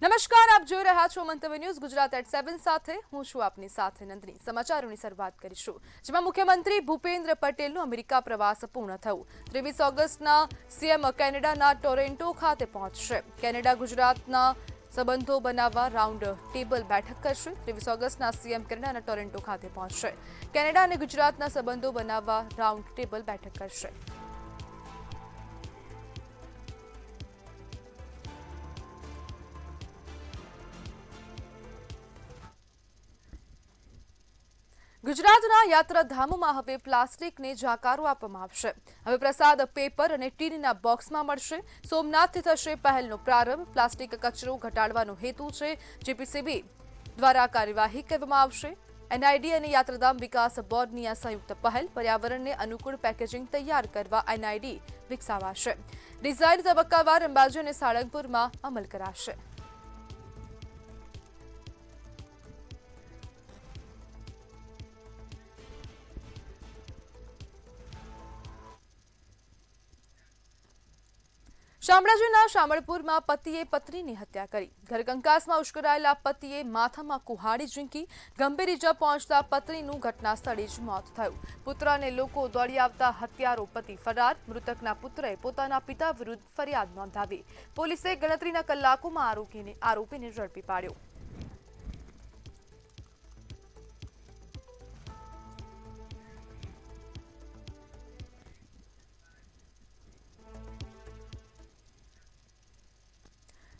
નમસ્કાર, આપ જોઈ રહ્યા છો મંતવ્ય ન્યૂઝ ગુજરાત એટ 7 સાથે હું છું આપની સાથે નંદની। સમાચારોની શરૂઆત કરીશું, જેમાં મુખ્યમંત્રી ભૂપેન્દ્ર પટેલનું અમેરિકા પ્રવાસ પૂર્ણ થયું। 23 ઓગસ્ટના સીએમ કેનેડાના ટોરેન્ટો ખાતે પહોંચશે। કેનેડા ગુજરાતના સંબંધો બનાવવા રાઉન્ડ ટેબલ બેઠક કરશે। 23 ઓગસ્ટના સીએમ કેનેડાના ટોરેન્ટો ખાતે પહોંચશે। કેનેડા અને ગુજરાતના સંબંધો બનાવવા રાઉન્ડ ટેબલ બેઠક કરશે। ગુજરાતના યાત્રાધામોમાં હવે પ્લાસ્ટિકને જાકારો આપવામાં આવશે। હવે પ્રસાદ પેપર અને ટીનના બોક્સમાં મળશે। સોમનાથથી થશે પહેલનો પ્રારંભ। પ્લાસ્ટિક કચરો ઘટાડવાનો હેતુ છે। જીપીસીબી દ્વારા કાર્યવાહી કરવામાં આવશે। એનઆઈડી અને યાત્રાધામ વિકાસ બોર્ડની આ સંયુક્ત પહેલ પર્યાવરણને અનુકૂળ પેકેજિંગ તૈયાર કરવા એનઆઈડી વિકસાવાશે। ડિઝાઇન તબક્કાવાર અંબાજી અને સાળંગપુરમાં અમલ કરાશે। શામળાજીના શામળપુરમાં પતિએ પત્નીની હત્યા કરી। ઘરકંકાસમાં ઉશ્કેરાયેલા પતિએ માથામાં કુહાડી ઝીંકી। ગંભીર ઇજા પહોંચતા પત્નીનું ઘટના સ્થળે જ મોત થયું। પુત્ર અને લોકો દોડી આવતા હત્યારો પતિ ફરાર। મૃતકના પુત્રએ પોતાના પિતા વિરુદ્ધ ફરિયાદ નોંધાવી। પોલીસે ગણતરીના કલાકોમાં આરોપીને ઝડપી પાડ્યો।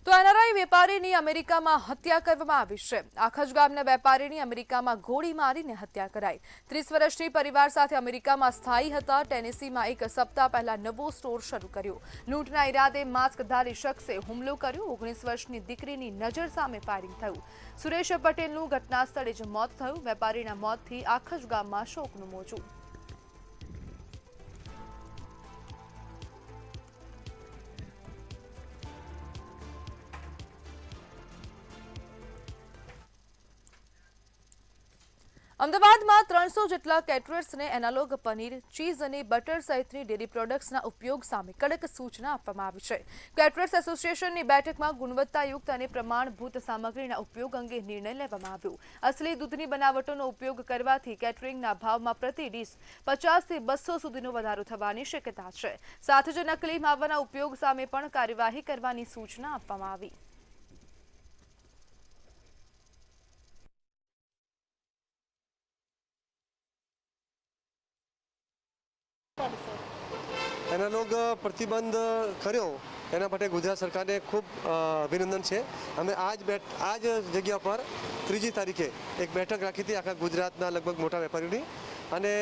તો એનઆરઆઈ વેપારીની અમેરિકામાં હત્યા કરવામાં આવી છે। આખજ ગામના વેપારીની અમેરિકામાં ગોળી મારીને હત્યા કરાઈ। 30 વર્ષની પરિવાર સાથે અમેરિકામાં સ્થાયી હતા। ટેનેસીમાં એક સપ્તાહ પહેલા નવો સ્ટોર શરૂ કર્યો। લૂંટના ઈરાદે માસ્કધારી શખ્સે હુમલો કર્યો। 19 વર્ષની દીકરીની નજર સામે ફાયરિંગ થયું। સુરેશ પટેલનું ઘટના સ્થળે જ મોત થયું। વેપારીના મોતથી આખજ ગામમાં શોકનું મોજું। અમદાવાદમાં 300 જેટલા કેટરર્સને એનાલોગ પનીર, ચીઝ અને બટર સહિતની ડેરી પ્રોડક્ટ્સના ઉપયોગ સામે કડક સૂચના આપવામાં આવી છે। કેટરર્સ એસોસિએશનની બેઠકમાં ગુણવત્તાયુક્ત અને પ્રમાણભૂત સામગ્રીના ઉપયોગ અંગે નિર્ણય લેવામાં આવ્યો। અસલી દૂધની બનાવટોનો ઉપયોગ કરવાથી કેટરિંગના ભાવમાં પ્રતિ ડીશ 50 થી 200 સુધીનો વધારો થવાની શક્યતા છે। સાથે જ નકલી માવાના ઉપયોગ સામે પણ કાર્યવાહી કરવાની સૂચના આપવામાં આવી। એનાલોગ પ્રતિબંધ કર્યો એના માટે ગુજરાત સરકારને ખૂબ અભિનંદન છે। અમે આ જ જગ્યા પર 3જી તારીખે એક બેઠક રાખી હતી આખા ગુજરાતના લગભગ મોટા વેપારીઓની, અને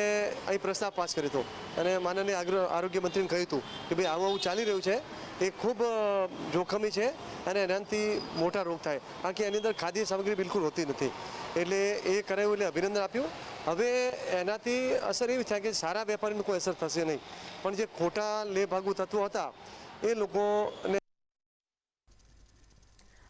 અહીં પ્રસ્તાવ પાસ કર્યો હતો અને માનનીય આરોગ્ય મંત્રીને કહ્યું હતું કે ભાઈ આવું ચાલી રહ્યું છે એ ખૂબ જોખમી છે અને એનાથી મોટા રોગ થાય, કારણ કે એની અંદર ખાદ્ય સામગ્રી બિલકુલ હોતી નથી। એટલે એ કરાયું એટલે અભિનંદન આપ્યું। હવે એનાથી અસર એવી થાય કે સારા વેપારીને કોઈ અસર થશે નહીં, પણ જે ખોટા લેભાગુ તત્વો હતા એ લોકોને।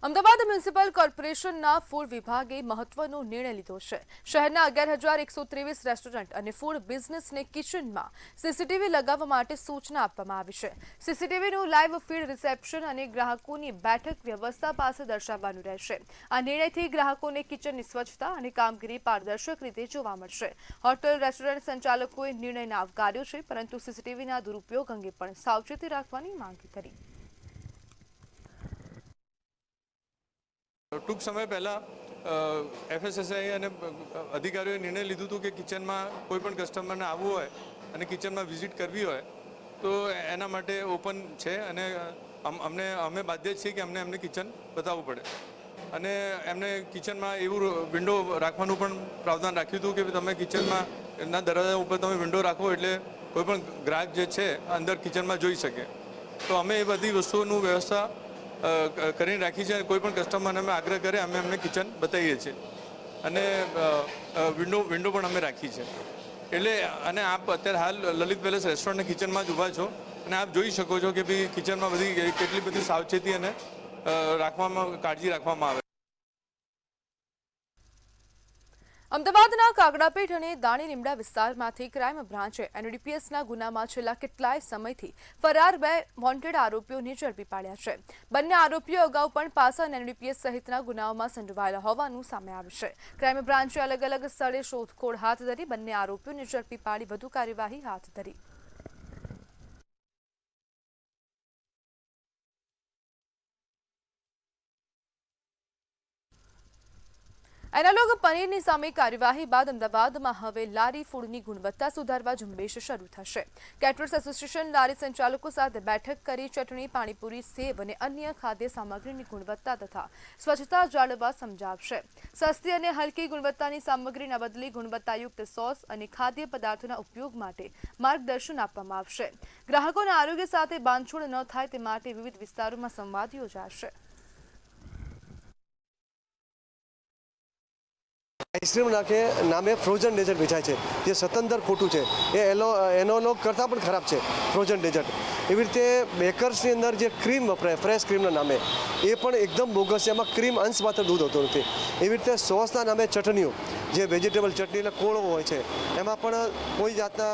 અમદાવાદ મ્યુનિસિપલ કોર્પોરેશનના ફૂડ વિભાગે મહત્વનો નિર્ણય લીધો છે। શહેરના 11,123 રેસ્ટોરન્ટ અને ફૂડ બિઝનેસને કિચનમાં સીસીટીવી લગાવવા માટે સૂચના આપવામાં આવી છે। સીસીટીવીનું લાઈવ ફીડ રિસેપ્શન અને ગ્રાહકોની બેઠક વ્યવસ્થા પાસે દર્શાવવાનું રહેશે। આ નિર્ણયથી ગ્રાહકોને કિચનની સ્વચ્છતા અને કામગીરી પારદર્શક રીતે જોવા મળશે। હોટેલ રેસ્ટોરન્ટ સંચાલકોએ નિર્ણયને આવકાર્યો છે, પરંતુ સીસીટીવીના દુરુપયોગ અંગે પણ સાવચેતી રાખવાની માંગ કરી। ટૂંક સમય પહેલાં એફએસએસઆઈ અને અધિકારીઓએ નિર્ણય લીધું હતું કે કિચનમાં કોઈ પણ કસ્ટમરને આવવું હોય અને કિચનમાં વિઝિટ કરવી હોય તો એના માટે ઓપન છે, અને અમે બાધ્ય છીએ કે એમને કિચન બતાવવું પડે, અને એમને કિચનમાં એવું વિન્ડો રાખવાનું પણ પ્રાવધાન રાખ્યું હતું કે તમે કિચનમાં એના દરવાજા ઉપર તમે વિન્ડો રાખો એટલે કોઈ પણ ગ્રાહક જે છે અંદર કિચનમાં જોઈ શકે। તો અમે એ બધી વસ્તુઓનું વ્યવસ્થા કરીને રાખી છે। કોઈ પણ કસ્ટમરને અમે આગ્રહ કરે અમે એમને કિચન બતાવીએ છીએ, અને વિન્ડો પણ અમે રાખી છે। એટલે અને આપ અત્યારે હાલ લલિત પેલેસ રેસ્ટોરન્ટના કિચનમાં જ ઊભા છો અને આપ જોઈ શકો છો કે ભાઈ કિચનમાં કેટલી બધી સાવચેતી અને કાળજી રાખવામાં આવે। અમદાવાદના કાગડાપેટ અને દાણી લીમડા વિસ્તારમાંથી ક્રાઇમ બ્રાન્ચે એનડીપીએસના ગુનામાં છેલ્લા કેટલાય સમયથી ફરાર 2 વોન્ટેડ આરોપીઓને ઝડપી પાડ્યા છે. બંને આરોપીઓ અગાઉ પણ પાસા એનડીપીએસ સહિતના ગુનાઓમાં સંડોવાયેલા હોવાનું સામે આવ્યું છે. ક્રાઇમ બ્રાન્ચે અલગ અલગ સ્થળે શોધખોળ હાથ ધરી બંને આરોપીઓને ઝડપી પાડી વધુ કાર્યવાહી હાથ ધરી. એનાલોગ પનીરની સામે કાર્યવાહી બાદ અમદાવાદમાં હવે લારી ફૂડની ગુણવત્તા સુધારવા ઝુંબેશ શરૂ થશે. કેટરર્સ એસોસિએશન લારી સંચાલકો સાથે બેઠક કરી ચટણી, પાણીપુરી, સેવ અને અન્ય ખાદ્ય સામગ્રીની ગુણવત્તા તથા સ્વચ્છતા જાળવવા સમજાવશે. સસ્તી અને હલકી ગુણવત્તાની સામગ્રીના બદલે ગુણવત્તાયુક્ત સોસ અને ખાદ્ય પદાર્થોના ઉપયોગ માટે માર્ગદર્શન આપવામાં આવશે. ગ્રાહકોના આરોગ્ય સાથે બાંધછોડ ન થાય તે માટે વિવિધ વિસ્તારોમાં સંવાદ યોજાશે. આઈસ્ક્રીમ નામે ફ્રોઝન ડેઝર્ટ વેચાય છે, જે સતંતર ખોટું છે. એ એનોલોગ કરતાં પણ ખરાબ છે ફ્રોઝન ડેઝર્ટ. એવી રીતે બેકર્સની અંદર જે ક્રીમ વપરાય ફ્રેશ ક્રીમના નામે, એ પણ એકદમ બોગસ છે. એમાં ક્રીમ અંશ માત્ર દૂધ હોતું નથી. એવી રીતે સોસના નામે ચટણીઓ, જે વેજીટેબલ ચટણી એટલે કોળો હોય છે, એમાં પણ કોઈ જાતના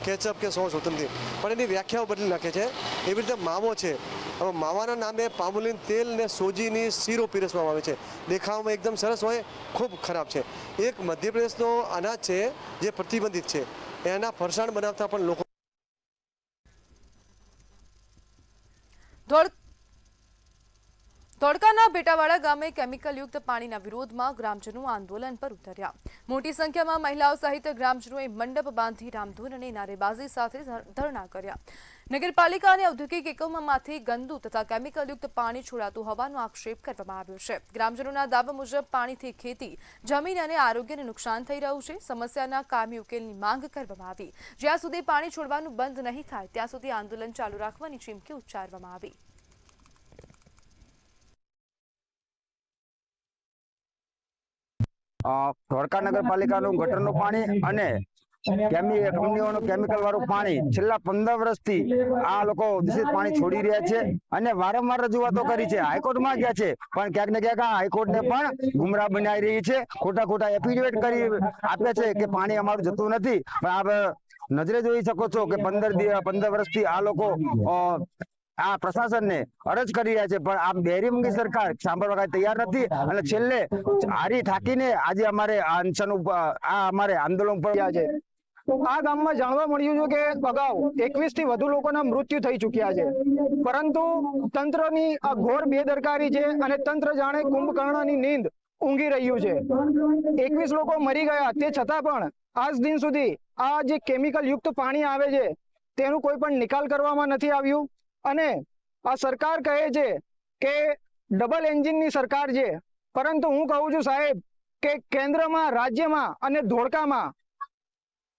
કેચઅપ કે સોસ હોતું નથી, પણ એની વ્યાખ્યાઓ બદલી નાખે છે. એવી રીતે માવો છે, હવે માવાના નામે પામોલીન તેલ ને સોજીની શીરો પીરસવામાં આવે છે. દેખાવમાં એકદમ સરસ હોય, ખૂબ ખરાબ છે. એક મધ્યપ્રદેશનો અનાજ છે જે પ્રતિબંધિત છે, એના ફરસાણ બનાવતા પણ લોકો ધોળકાના બેટાવાડા ગામે કેમિકલયુક્ત પાણીના વિરોધમાં ગ્રામજનો આંદોલન પર ઉતર્યા. મોટી સંખ્યામાં મહિલાઓ સહિત ગ્રામજનોએ મંડપ બાંધી રામધૂન અને નારેબાજી સાથે ધરણા કર્યા. નગરપાલિકા અને ઔદ્યોગિક એકમોમાંથી ગંદુ તથા કેમિકલયુક્ત પાણી છોડાતું હોવાનો આક્ષેપ કરવામાં આવ્યો છે. ગ્રામજનોના દાવા મુજબ પાણીથી ખેતી, જમીન અને આરોગ્યને નુકસાન થઈ રહ્યું છે. સમસ્યાના કાયમી ઉકેલની માંગ કરવામાં આવી. જ્યાં સુધી પાણી છોડવાનું બંધ નહીં થાય ત્યાં સુધી આંદોલન ચાલુ રાખવાની ચીમકી ઉચ્ચારવામાં આવી. ધોળકા નગરપાલિકાનું ગટરનું પાણી અને કંપનીઓનું કેમિકલ વાળું પાણી છેલ્લા 15 વર્ષથી આ લોકો દૂષિત પાણી છોડી રહ્યા છે અને વારંવાર રજૂઆતો કરી છે. હાઈકોર્ટમાં ગયા છે, પણ ક્યાંક ને ક્યાંક હાઈકોર્ટને પણ ગુમરાહ બનાવી રહી છે. ખોટા એફિડેવિટ કરી આપે છે કે પાણી અમારું જતું નથી, પણ આપ નજરે જોઈ શકો છો કે 15 વર્ષથી આ લોકો આ પ્રશાસનને અરજ કરી રહ્યા છે, પણ આ બેરીમંગી સરકાર સાંભળવા તૈયાર નથી. અને છેલ્લે હારી ઠાકીને આજે અમારે અમારે આંદોલન પર ગયા છે. આ ગામમાં જાણવા મળ્યું છે કે અગાઉ 21 થી વધુ લોકોના મૃત્યુ થઈ ચૂક્યા છે, પરંતુ તંત્રની આ ઘોર બેદરકારી છે અને તંત્ર જાણે કુંભકર્ણની નીંદ ઊંઘી રહ્યું છે. 21 લોકો મરી ગયા, તે છતાં પણ આજ દિન સુધી આ જે કેમિકલ યુક્ત પાણી આવે છે તેનું કોઈ પણ નિકાલ કરવામાં નથી આવ્યું. અને આ સરકાર કહે છે કે ડબલ એન્જિનની સરકાર છે, પરંતુ હું કહું છું સાહેબ કે કેન્દ્રમાં, રાજ્યમાં અને ધોળકામાં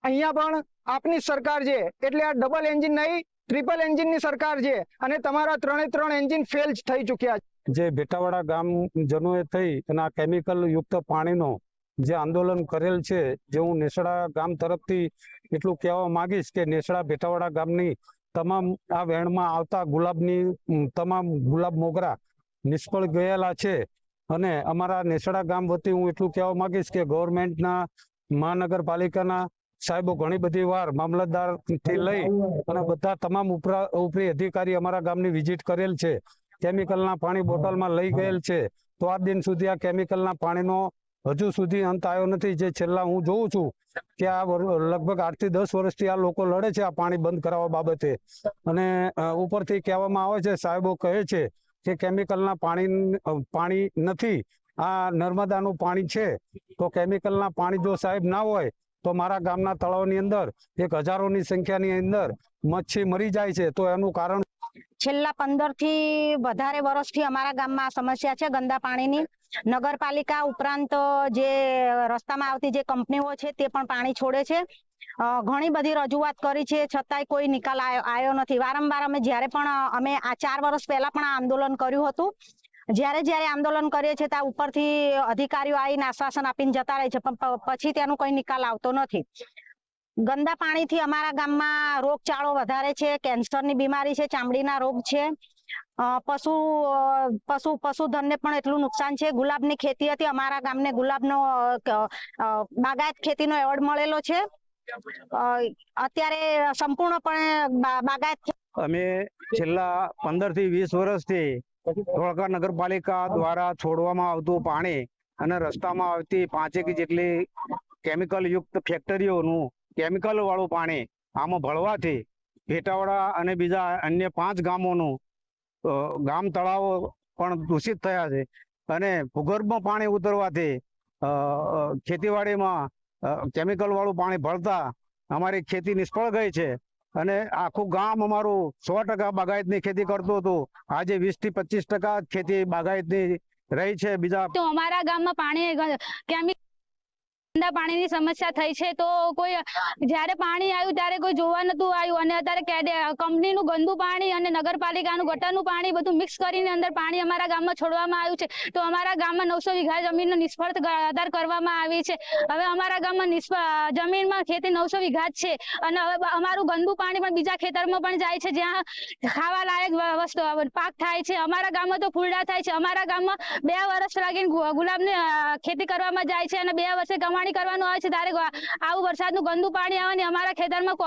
અહીંયા પણ આપની સરકાર છે, એટલે આ ડબલ એન્જિન નહીં, ટ્રિપલ એન્જિનની સરકાર છે અને તમારા 3 એન્જિન ફેલ થઈ ચૂક્યા છે. જે બેટાવાડા ગામજનોએ થઈ અને આ કેમિકલ યુક્ત પાણીનો જે આંદોલન કરેલ છે, જે હું નેસડા ગામ તરફથી એટલું કહેવા માંગીશ કે નેસડા બેટાવાડા ગામની તમામ આ વેણમાં આવતા તમામ ગુલાબ મોગરા નિષ્ફળ ગયેલા છે. અને અમારા નેસડા ગામ વતી હું એટલું કહેવા માંગીશ કે ગવર્મેન્ટના, મહાનગરપાલિકાના સાહેબો ઘણી બધી વાર મામલતદારથી લઈ અને બધા તમામ ઉપરી અધિકારી અમારા ગામની વિઝિટ કરેલ છે. કેમિકલના પાણી બોટલમાં લઈ ગયેલ છે, તો આ દિન સુધી આ કેમિકલના પાણીનો હજુ સુધી અંત આવ્યો નથી. જે છેલ્લા હું જોઉં છું કે આ લગભગ 8 થી 10 વર્ષથી આ લોકો લડે છે આ પાણી બંધ કરાવવા બાબતે. અને ઉપરથી કહેવામાં આવે છે, સાહેબો કહે છે કે કેમિકલના પાણી નથી, આ નર્મદાનું પાણી છે. તો કેમિકલના પાણી જો સાહેબ ના હોય તો મારા ગામના તળાવની અંદર હજારોની સંખ્યાની અંદર મચ્છી મરી જાય છે. તો એનું કારણ છેલ્લા 15 થી વધારે વર્ષથી અમારા ગામમાં આ સમસ્યા છે ગંદા પાણીની. નગરપાલિકા ઉપરાંત જે રસ્તામાં આવતી જે કંપનીઓ છે તે પણ પાણી છોડે છે. ઘણી બધી રજૂઆત કરી છે, છતાંય કોઈ નિકાલ આવ્યો નથી. વારંવાર અમે જ્યારે પણ અમે આ 4 વર્ષ પહેલા પણ આંદોલન કર્યું હતું, જ્યારે આંદોલન કરીએ છીએ ત્યાં ઉપરથી અધિકારીઓ આવીને આશ્વાસન આપીને જતા રહે છે, પણ પછી તેનો કોઈ નિકાલ આવતો નથી. ગંદા પાણીથી અમારા ગામમાં રોગચાળો વધારે છે, કેન્સરની બીમારી છે, ચામડીના રોગ છે, પશુધનને પણ એટલું નુકસાન છે. ગુલાબની ખેતી હતી, અમારા ગામને ગુલાબનો બાગાયત ખેતીનો એવોર્ડ મળેલો છે. અત્યારે સંપૂર્ણપણે બાગાયત અમે છેલ્લા 15 થી 20 વર્ષથી ધોળકા નગરપાલિકા દ્વારા છોડવામાં આવતું પાણી અને રસ્તામાં આવતી 5 જેટલી કેમિકલ યુક્ત ફેક્ટરીઓનું કેમિકલ વાળું પાણી આમાં ભળવાથી ભેટાવાડા અને બીજા અન્ય 5 ગામોનું ગામ તળાવો પણ દૂષિત થયા છે અને ભૂગર્ભમાં પાણી ઉતરવાથી ખેતીવાડીમાં કેમિકલ વાળું પાણી ભળતા અમારી ખેતી નિષ્ફળ ગઈ છે અને આખું ગામ અમારું 100% બાગાયતની ખેતી કરતું હતું. આજે 20 થી 25% ખેતી બાગાયતની રહી છે. બીજા તો અમારા ગામમાં પાણી ગંદા પાણીની સમસ્યા થઈ છે. તો કોઈ જ્યારે પાણી આવ્યું ત્યારે કોઈ જોવા નતું આવ્યું અને અત્યારે કંપનીનું ગંદુ પાણી અને નગરપાલિકાનું ગટરનું પાણી બધું મિક્સ કરીને અંદર પાણી અમારા ગામમાં છોડવામાં આવ્યું છે. તો અમારા ગામમાં 900 વીઘા જમીનનો નિષ્ફળ આધાર કરવામાં આવી છે. હવે અમારા ગામમાં જમીનમાં ખેતી 900 વીઘા જ છે અને હવે અમારું ગંદુ પાણી પણ બીજા ખેતરમાં પણ જાય છે, જ્યાં ખાવા લાયક વસ્તુ પાક થાય છે. અમારા ગામમાં તો ફૂલડા થાય છે. અમારા ગામમાં 2 વર્ષ લાગીને ગુલાબની ખેતી કરવામાં જાય છે અને 2 વર્ષે કમાણી કરવાનું આવે છે. ત્યારે આવું વરસાદનું ગંદુ પાણી આવે ને અમારા ખેતરમાં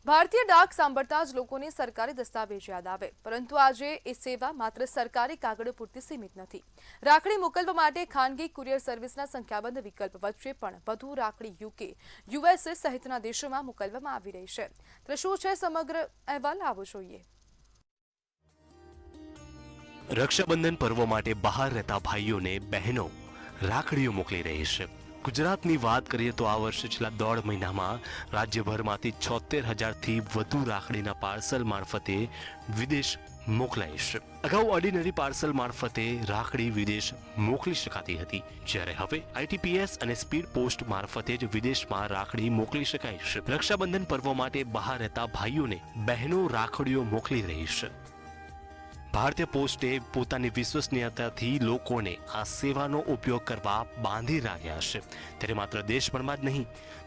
ભારતીય ડાક સાંભળતા જ લોકોને સરકારી દસ્તાવેજ યાદ આવે, પરંતુ આજે એ સેવા માત્ર સરકારી કાગળો પૂરતી સીમિત નથી. રાખડી મોકલવા માટે ખાનગી કુરિયર સર્વિસના સંખ્યાબંધ વિકલ્પ વચ્ચે પણ વધુ રાખડી યુકે, યુએસએ સહિતના દેશોમાં મોકલવામાં આવી રહી છે. તો શું છે સમગ્ર અહેવાલ, આવો જોઈએ. રક્ષાબંધન પર્વ માટે બહાર રહેતા ભાઈઓને બહેનો રાખડીઓ મોકલી રહી છે. ગુજરાતની વાત કરીએ તો આ વર્ષે છેલ્લા 1.5 મહિનામાં રાજ્યભરમાંથી 76,000થી વધુ રાખડીના પાર્સલ મારફતે વિદેશ મોકલાઈ છે. અગાઉ ઓર્ડિનરી પાર્સલ મારફતે રાખડી વિદેશ મોકલી શકાતી હતી, જ્યારે હવે ITPS અને સ્પીડ પોસ્ટ મારફતે જ વિદેશમાં રાખડી મોકલી શકાય છે. રક્ષાબંધન પર્વ માટે બહાર રહેતા ભાઈઓને બહેનો રાખડીઓ મોકલી રહી છે. ભારતીય પોસ્ટે પોતાની વિશ્વસનીયતાથી લોકોને આ સેવાનો ઉપયોગ કરવા બાંધી રાખ્યા છે. ત્યારે માત્ર દેશભરમાં જ નહીં,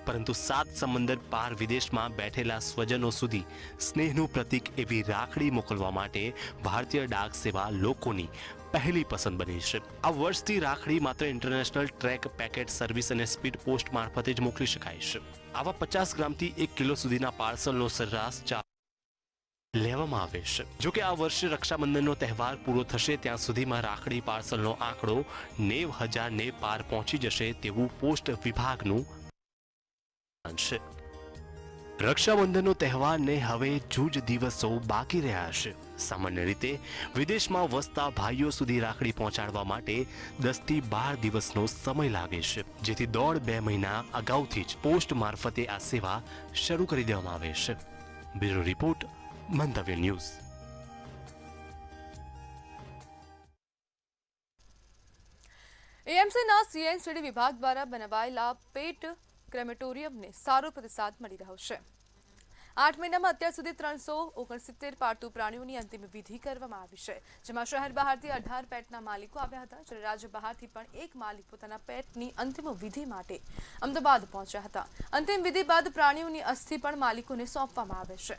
પરંતુ 7 સમંદર પાર વિદેશમાં બેઠેલા સ્વજનો સુધી સ્નેહનું પ્રતીક એવી રાખડી મોકલવા માટે ભારતીય ડાક સેવા લોકોની પહેલી પસંદ બની છે. આ વર્ષથી રાખડી માત્ર ઇન્ટરનેશનલ ટ્રેક પેકેટ સર્વિસ અને સ્પીડ પોસ્ટ મારફતે જ મોકલી શકાય છે. આવા 50 ગ્રામથી 1 કિલો સુધીના પાર્સલનો સરેરાશ લેવામાં આવે છે. જોકે આ વર્ષે રક્ષાબંધનનો તહેવાર પૂરો થશે ત્યાં સુધીમાં રાખડી પાર્સલનો આંકડો 90,000ને પાર પહોંચી જશે તેવું પોસ્ટ વિભાગનું છે. રક્ષાબંધનનો તહેવારને હવે જૂજ દિવસો બાકી રહ્યા છે. સામાન્ય રીતે વિદેશમાં વસતા ભાઈઓ સુધી રાખડી પહોંચાડવા માટે 10 થી 12 દિવસનો સમય લાગે છે, જેથી 1.5-2 મહિના અગાઉથી જ પોસ્ટ મારફતે આ સેવા શરૂ કરી દેવામાં આવે છે. બ્યુરો રિપોર્ટ, મંતવ્ય ન્યૂઝ. એએમસીના CNCD વિભાગ દ્વારા બનાવાયેલા પેટ ક્રેમેટોરિયમને સારો પ્રતિસાદ મળી રહ્યો છે. 8 મહિનામાં અત્યાર સુધી 369 પાળતુ પ્રાણીઓની અંતિમ વિધિ કરવામાં આવી છે, જેમાં શહેર બહારથી 18 પેટના માલિકો આવ્યા હતા, જ્યારે રાજ્ય બહારથી પણ એક માલિક પોતાના પેટની અંતિમ વિધિ માટે અમદાવાદ પહોંચ્યા હતા. અંતિમ વિધિ બાદ પ્રાણીઓની અસ્થિ પણ માલિકોને સોંપવામાં આવે છે.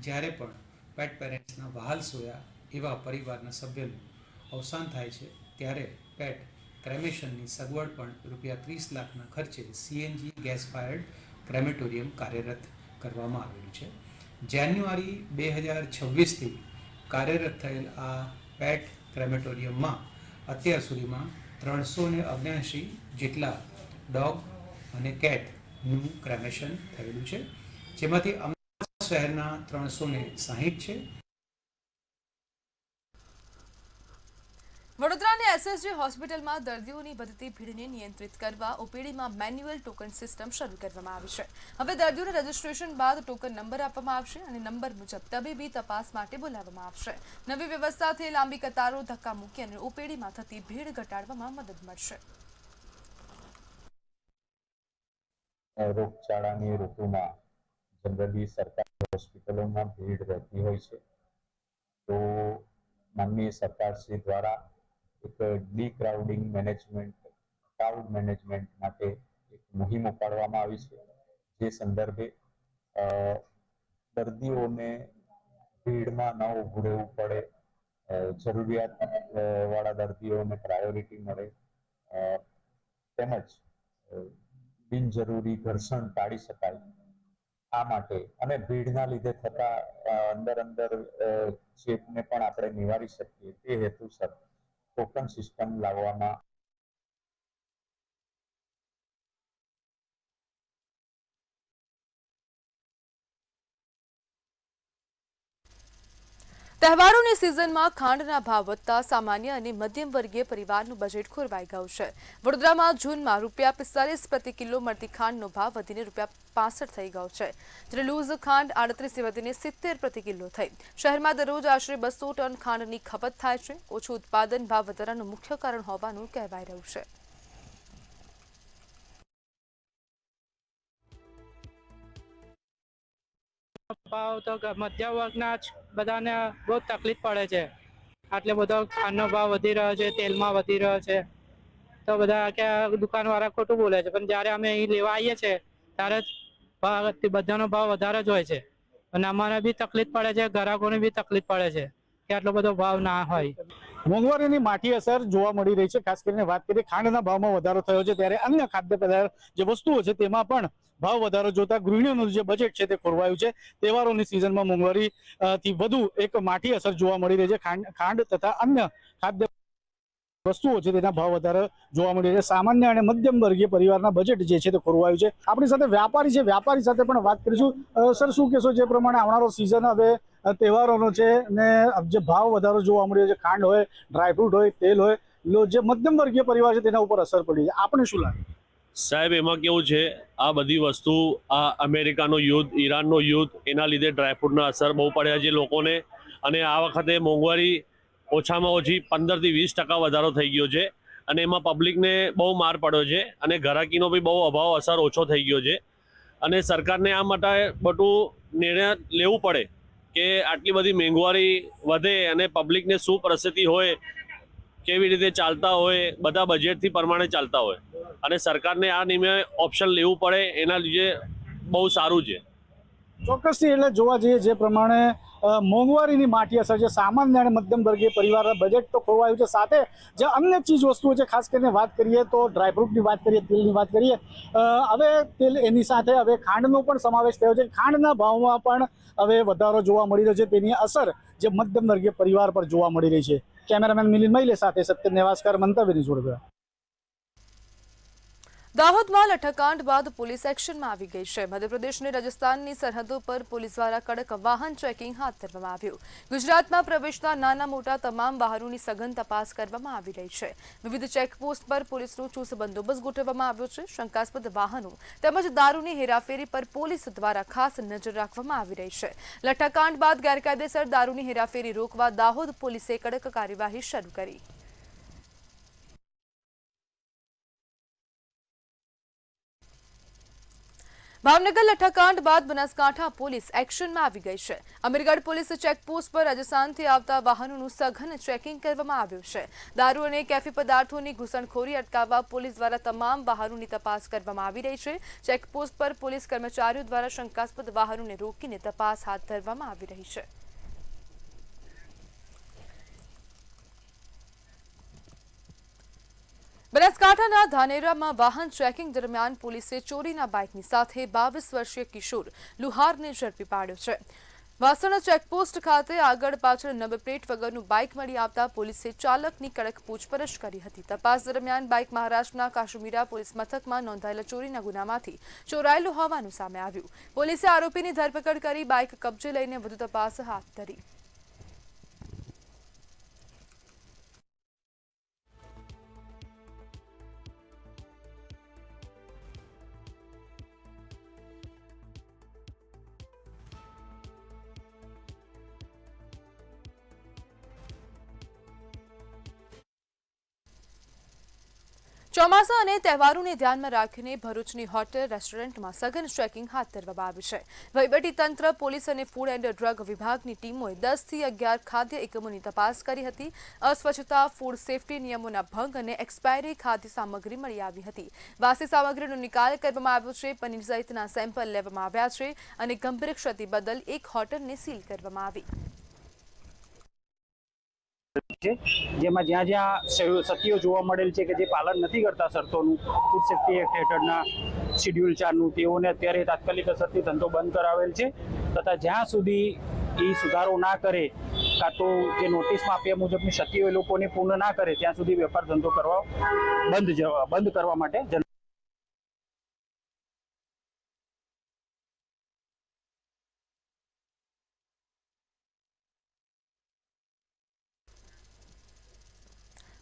જ્યારે પણ પેટ પેરેન્ટ્સના વહાલ સોયા એવા પરિવારના સભ્યનું અવસાન થાય છે, ત્યારે પેટ ક્રેમેશનની સગવડ પણ ₹30 લાખના ખર્ચે CNG ગેસ ફાયર્ડ ક્રેમેટોરિયમ કાર્યરત કરવામાં આવેલું છે. જાન્યુઆરી 2026થી કાર્યરત થયેલ આ પેટ ક્રેમેટોરિયમમાં અત્યાર સુધીમાં 379 જેટલા ડોગ અને કેટનું ક્રેમેશન થયેલું છે, જેમાંથી શહેરના 360 છે. વડોદરાની SSG હોસ્પિટલમાં દર્દીઓની વધતી ભીડને નિયંત્રિત કરવા OPDમાં મેન્યુઅલ ટોકન સિસ્ટમ શરૂ કરવામાં આવી છે. હવે દર્દીઓને રજીસ્ટ્રેશન બાદ ટોકન નંબર આપવામાં આવશે અને નંબર મુજબ તબીબી તપાસ માટે બોલાવવામાં આવશે. નવી વ્યવસ્થાથી લાંબી કતારો, ધક્કા મૂકી અને OPDમાં થતી ભીડ ઘટાડવામાં મદદ મળશે. રોગચાળાની ઋતુમાં જનરલી સરકારી હોસ્પિટલોમાં ભીડ રહેતી હોય છે, તો માનનીય સરકારશ્રી દ્વારા એક D crowding management, crowd management માટે મુહિમ ઉપાડવામાં આવી છે, જે સંદર્ભે દર્દીઓને ભીડમાં ન ઊભું રહેવું પડે, જરૂરિયાત વાળા દર્દીઓને પ્રાયોરિટી મળે, તેમજ બિનજરૂરી ઘર્ષણ ટાળી શકાય આ માટે અને ભીડના લીધે થતા અંદર ચેપને પણ આપણે નિવારી શકીએ તે હેતુસર ટોકન સિસ્ટમ લાવવામાં તહેવારોની સિઝનમાં ખાંડના ભાવ વધતા સામાન્ય અને મધ્યમ વર્ગીય પરિવારનું બજેટ ખોરવાઈ ગયું છે. વડોદરામાં જૂનમાં ₹45 પ્રતિ કિલો મળતી ખાંડનો ભાવ વધીને ₹65 થઈ ગયો છે, જ્યારે લૂઝ ખાંડ 38 વધીને 70 પ્રતિ કિલો થઈ. શહેરમાં દરરોજ આશરે 200 ટન ખાંડની ખપત થાય છે. ઓછું ઉત્પાદન ભાવ વધારાનું મુખ્ય કારણ હોવાનું કહેવાઈ રહ્યું છે. ભાવ તો મધ્યમ વર્ગના બધાને બહુ તકલીફ પડે છે. આટલે બધો ખાંડનો ભાવ વધી રહ્યો છે, તેલમાં વધી રહ્યો છે, તો બધા કે દુકાનવાળા ખોટું બોલે છે, પણ જ્યારે અમે અહીં લેવા આવીએ છીએ ત્યારે બધાનો ભાવ વધારે જ હોય છે અને અમારે બી તકલીફ પડે છે, ગ્રાહકોને બી તકલીફ પડે છે કે આટલો બધો ભાવ ના હોય. મોંઘવારીની માઠી અસર જોવા મળી રહી છે. ખાસ કરીને વાત કરીએ ખાંડના ભાવમાં વધારો થયો છે, ત્યારે અન્ય ખાદ્ય પદાર્થ જે વસ્તુઓ છે તેમાં પણ ભાવ વધારો જોતા ગૃહિણીઓનું જે બજેટ છે તે ખોરવાયું છે. તહેવારોની સિઝનમાં મોંઘવારી થી વધુ એક માઠી અસર જોવા મળી રહી છે. ખાંડ તથા અન્ય ખાદ્ય વસ્તુઓ છે તેના ભાવ વધારે જોવા મળી રહ્યા છે. સામાન્ય અને મધ્યમ વર્ગીય પરિવારના બજેટ જે છે તે ખોરવાયું છે. આપણી સાથે વ્યાપારી છે, વ્યાપારી સાથે પણ વાત કરીશું. સર, શું કહેશો, જે પ્રમાણે આવનારો સિઝન હવે તહેવારોનો છે ને જે ભાવ વધારો જોવા મળ્યો છે, ખાંડ હોય, ડ્રાયફ્રૂટ હોય, તેલ હોય, જે મધ્યમ વર્ગીય પરિવાર છે તેના ઉપર અસર પડી છે, આપણે શું લાગે? સાહેબ, એમાં કેવું છે, આ બધી વસ્તુ, આ અમેરિકાનો યુદ્ધ, ઈરાનનો યુદ્ધ, એના લીધે ડ્રાયફ્રૂટના અસર બહુ પડ્યા છે લોકોને. અને આ વખતે મોંઘવારી ઓછામાં ઓછી 15 થી 20% વધારો થઈ ગયો છે અને એમાં પબ્લિકને બહુ માર પડ્યો છે અને ઘરાકીનો બી બહુ અભાવ અસર ઓછો થઈ ગયો છે. અને સરકારને આ માટે બધું નિર્ણય લેવું પડે કે આટલી બધી મોંઘવારી વધે અને પબ્લિકને શું પરિસ્થિતિ હોય, કેવી રીતે ચાલતા હોય, બધા બજેટથી પ્રમાણે ચાલતા હોય અને સરકારને આ નિર્ણય ઓપ્શન લેવું પડે, એના લીધે બહુ સારું છે. ચોક્કસથી, એટલે જોવા જઈએ જે પ્રમાણે મોંઘવારીની માઠી અસર છે, સામાન્ય અને મધ્યમ વર્ગીય પરિવારના બજેટ તો ખોરવાયું છે, સાથે જે અન્ય ચીજ વસ્તુઓ છે, ખાસ કરીને વાત કરીએ તો ડ્રાયફ્રૂટની વાત કરીએ, તેલની વાત કરીએ, હવે તેલ એની સાથે હવે ખાંડનો પણ સમાવેશ થયો છે. ખાંડના ભાવમાં પણ હવે વધારો જોવા મળી રહ્યો છે, તેની અસર જે મધ્યમ વર્ગીય પરિવાર પર જોવા મળી રહી છે. કેમેરામેન મિલિંદ મૈલે સાથે સત્ય નેવાસકર, મંતવ્યની જોડે. દાહોદમાં લઠ્ઠાકાંડ બાદ પોલીસ એક્શનમાં આવી ગઈ છે. મધ્યપ્રદેશ અને રાજસ્થાનની સરહદો પર પોલીસ દ્વારા કડક વાહન ચેકિંગ હાથ ધરવામાં આવ્યું. ગુજરાતમાં પ્રવેશતા નાના મોટા તમામ વાહનોની સઘન તપાસ કરવામાં આવી રહી છે. વિવિધ ચેકપોસ્ટ પર પોલીસનો ચુસ્ત બંદોબસ્ત ગોઠવવામાં આવ્યો છે. શંકાસ્પદ વાહનો તેમજ દારૂની હેરાફેરી પર પોલીસ દ્વારા ખાસ નજર રાખવામાં આવી રહી છે. લઠ્ઠાકાંડ બાદ ગેરકાયદેસર દારૂની હેરાફેરી રોકવા દાહોદ પોલીસે કડક કાર્યવાહી શરૂ કરી. ભાવનગર લઠ્ઠાકાંડ બાદ બનાસકાંઠા પોલીસ એક્શનમાં આવી ગઈ છે. અમીરગઢ પોલીસ ચેકપોસ્ટ પર રાજસ્થાનથી આવતા વાહનોનું સઘન ચેકિંગ કરવામાં આવ્યું છે. દારૂ અને કેફી પદાર્થોની ઘૂસણખોરી અટકાવવા પોલીસ દ્વારા તમામ વાહનોની તપાસ કરવામાં આવી રહી છે. ચેકપોસ્ટ પર પોલીસ કર્મચારીઓ દ્વારા શંકાસ્પદ વાહનોને રોકીને તપાસ હાથ ધરવામાં આવી રહી છે. બનાસકાંઠાના ધાનેરામાં વાહન ચેકિંગ દરમિયાન પોલીસે ચોરીના બાઇકની સાથે 22 વર્ષીય કિશોર લુહારને ઝડપી પાડ્યો છે. વાસણા ચેકપોસ્ટ ખાતે આગળ પાછળ નંબર પ્લેટ વગરનું બાઇક મળી આવતા પોલીસે ચાલકની કડક પૂછપરછ કરી હતી. તપાસ દરમિયાન બાઇક મહારાષ્ટ્રના કાશ્મીરા પોલીસ મથકમાં નોંધાયેલા ચોરીના ગુનામાંથી ચોરાયેલું હોવાનું સામે આવ્યું. પોલીસે આરોપીની ધરપકડ કરી બાઇક કબજે લઈને વધુ તપાસ હાથ ધરી. ચોમાસા અને તહેવારોને ધ્યાનમાં રાખીને ભરૂચની હોટેલ રેસ્ટોરન્ટમાં સઘન ચેકિંગ હાથ ધરવામાં આવ્યું છે. વહીવટીતંત્ર, પોલીસ અને ફૂડ એન્ડ ડ્રગ વિભાગની ટીમોએ 10 થી 11 ખાદ્ય એકમોની તપાસ કરી હતી. અસ્વચ્છતા, ફૂડ સેફટી નિયમોના ભંગ અને એક્સપાયરી ખાદ્ય સામગ્રી મળી આવી હતી. વાસી સામગ્રીનો નિકાલ કરવામાં આવ્યો છે. પનીર સહિતના સેમ્પલ લેવામાં આવ્યા છે અને ગંભીર ક્ષતિ બદલ એક હોટલને સીલ કરવામાં આવી. જેમાં જ્યાં જ્યાં સત્યો જોવા મળેલ છે કે જે પાલન નથી કરતા શરતોનું, ફૂડ સેફ્ટી એક્ટ હેઠળના શિડ્યુલ 4નું, તેઓને અત્યારે તાત્કાલિક અસરથી ધંધો બંધ કરાવેલ છે. તથા જ્યાં સુધી એ સુધારો ના કરે કાં તો જે નોટિસમાં આપ્યા મુજબની સત્યો એ લોકોને પૂર્ણ ના કરે ત્યાં સુધી વેપાર ધંધો કરવા બંધ કરવા માટે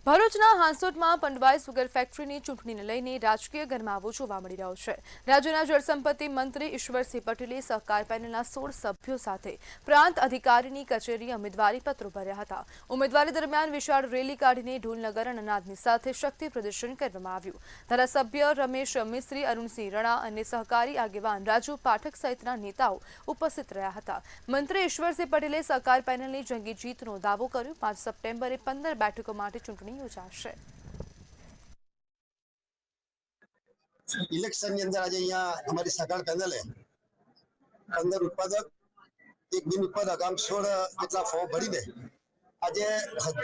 ભરૂચના હાંસોટમાં પંડવાઈ સુગર ફેક્ટરીની ચૂંટણીને લઈને રાજકીય ગરમાવો જોવા મળી રહ્યો છે. રાજ્યના જળસંપત્તિ મંત્રી ઈશ્વરસિંહ પટેલે સહકાર પેનલના 16 સભ્યો સાથે પ્રાંત અધિકારીની કચેરીએ ઉમેદવારી પત્રો ભર્યા હતા. ઉમેદવારી દરમિયાન વિશાળ રેલી કાઢીને ઢોલ નગર અને નાદની સાથે શક્તિ પ્રદર્શન કરવામાં આવ્યું. ધારાસભ્ય રમેશ મિસ્ત્રી, અરુણસિંહ રણા અને સહકારી આગેવાન રાજુ પાઠક સહિતના નેતાઓ ઉપસ્થિત રહ્યા હતા. મંત્રી ઈશ્વરસિંહ પટેલે સહકાર પેનલની જંગી જીતનો દાવો કર્યો. 5 સપ્ટેમ્બરે 15 બેઠકો માટે ચૂંટણી યોજાશે. ઇલેક્શનની અંદર આજે અહીંયા અમારી સહકાર પેનલે 15 ઉત્પાદક, એક બિન ઉત્પાદક, આમ 16 જેટલા ફોર્મ ભરીને આજે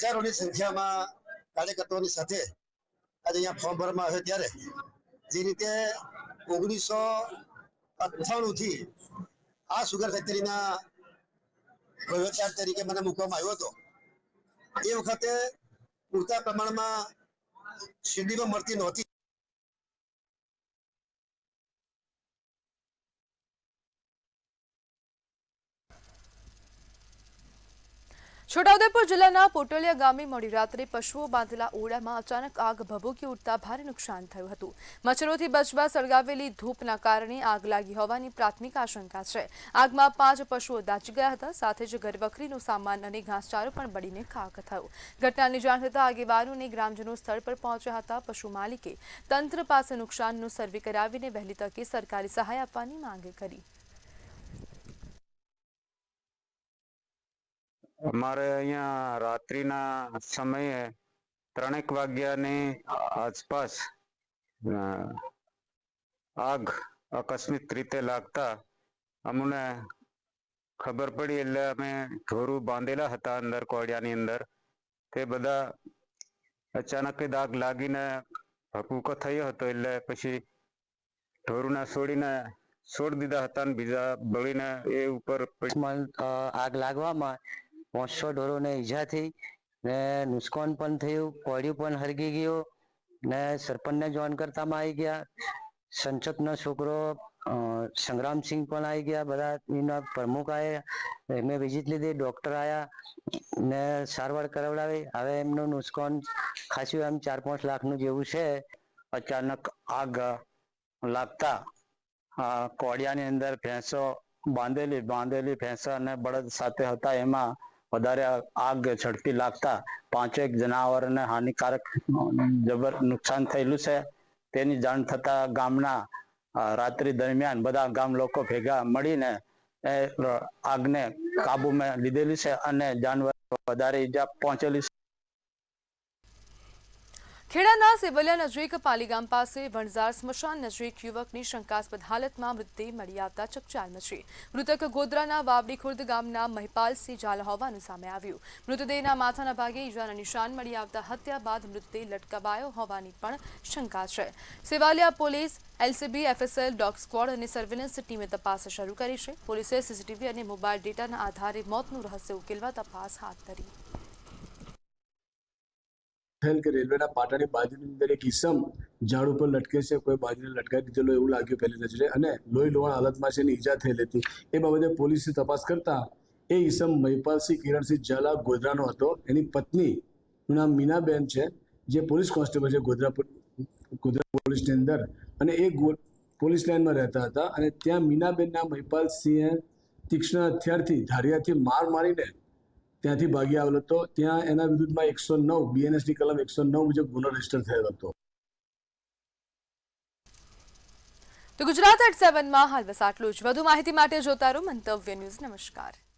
હજારોની સંખ્યામાં કાર્યકર્તાઓની સાથે આજે અહીંયા ફોર્મ ભરવામાં આવે ત્યારે જે રીતે 1998 થી આ સુગર ફેક્ટરીના વહીવટદાર તરીકે મને મૂકવામાં આવ્યો હતો. એ વખતે પૂરતા પ્રમાણમાં શેરડીમાં મળતી નહોતી. છોટાઉદેપુર જિલ્લાના પોટલિયા ગામે મોડી રાત્રે પશુઓ બાંધેલા ઓરડામાં અચાનક આગ ભભૂકી ઉઠતા ભારે નુકસાન થયું હતું. મચ્છરોથી બચવા સળગાવેલી ધૂપના કારણે આગ લાગી હોવાની પ્રાથમિક આશંકા છે. આગમાં 5 પશુઓ દાઝી ગયા હતા. સાથે જ ઘરવખરીનો સામાન અને ઘાસચારો પણ બળીને ખાખ થયો. ઘટનાની જાણ થતાં આગેવાનો અને ગ્રામજનો સ્થળ પર પહોંચ્યા હતા. પશુ માલિકે તંત્ર પાસે નુકસાનનો સર્વે કરાવીને વહેલી તકે સરકારી સહાય આપવાની માંગ કરી. અમારે અહીંયા રાત્રિના સમયે 3 વાગ્યાની આસપાસ આગ આકસ્મિક રીતે લાગતા અમને ખબર પડી. એટલે અમે ઢોરું બાંધેલા હતા અંદર કોડિયાની અંદર, તે બધા અચાનક જ આગ લાગીને ભભૂકો થયો હતો. એટલે પછી ઢોરુને છોડી દીધા હતા અને બીજા બળીને એ ઉપર આગ લાગવામાં 500 ઢોરોને ઈજા થઈ ને નુકસાન પણ થયું. કોળિયું પણ હરગી ગયો ને સરપંચને જાણ કરતામાં આવી ગયા. સંચકનો છોકરો સંગ્રામસિંહ પણ આવી ગયા. બધા એના પ્રમુખ આવ્યા, એમને વિઝિટ લીધી, ડોક્ટર આવ્યા ને સારવાર કરાવડાવી. હવે એમનું નુકસાન ખાસું એમ 4-5 લાખનું જેવું છે. અચાનક આગ લાગતા કોડિયાની અંદર ભેંસો બાંધેલી ભેંસો અને બળદ સાથે હતા, એમાં વધારે આગ ઝડપી લાગતા 5 જનાવરને હાનિકારક જબર નુકસાન થયેલું છે. તેની જાણ થતા ગામના રાત્રિ દરમિયાન બધા ગામ લોકો ભેગા મળીને આગને કાબુમાં લીધેલી છે અને જાનવર વધારે ઈજા પહોંચેલી છે. ખેડાના સેવલિયા નજીક પાલીગામ પાસે વણઝાર સ્મશાન નજીક યુવકની શંકાસ્પદ હાલતમાં મૃતદેહ મળી આવતા ચકચાર મચી. મૃતક ગોધરાના વાવડી ખુર્દ ગામના મહિપાલસિંહ ઝાલા હોવાનું સામે આવ્યું. મૃતદેહના માથાના ભાગે ઈજાના નિશાન મળી આવતા હત્યા બાદ મૃતદેહ લટકાવાયો હોવાની પણ શંકા છે. Sevaliya police, LCB, FSL, dog squad અને સર્વેલન્સ ટીમે તપાસ શરૂ કરી છે. પોલીસે સીસીટીવી અને મોબાઈલ ડેટાના આધારે મોતનું રહસ્ય ઉકેલવા તપાસ હાથ ધરી. કે રેલવેના પાટાની બાજુની અંદર એક ઈસમ ઝાડ ઉપર લટકે છે, કોઈ બાજુને લટકાવી દીધેલો એવું લાગ્યું પહેલી નજરે, અને લોહી લોહાણ હાલતમાં છે, એની ઈજા થયેલી હતી. એ બાબતે પોલીસે તપાસ કરતા એ ઈસમ મહિપાલસિંહ કિરણસિંહ ઝાલા ગોધરાનો હતો. એની પત્નીનું નામ મીનાબેન છે, જે પોલીસ કોન્સ્ટેબલ છે ગોધરા પોલીસની અંદર, અને એ પોલીસ લાઇનમાં રહેતા હતા. અને ત્યાં મીનાબેનના મહિપાલસિંહે તીક્ષ્ણ હથિયારથી ધારિયાથી માર મારીને ત્યાંથી ભાગી આવેલો હતો. ત્યાં એના વિરુદ્ધમાં 109 BNSની કલમ 109 મુજબ ગુનો રજીસ્ટર થયેલો હતો. તો ગુજરાત at 7 માં હાલ બસ આટલું જ. વધુ માહિતી માટે જોતા રહો મંતવ્ય ન્યૂઝ. નમસ્કાર.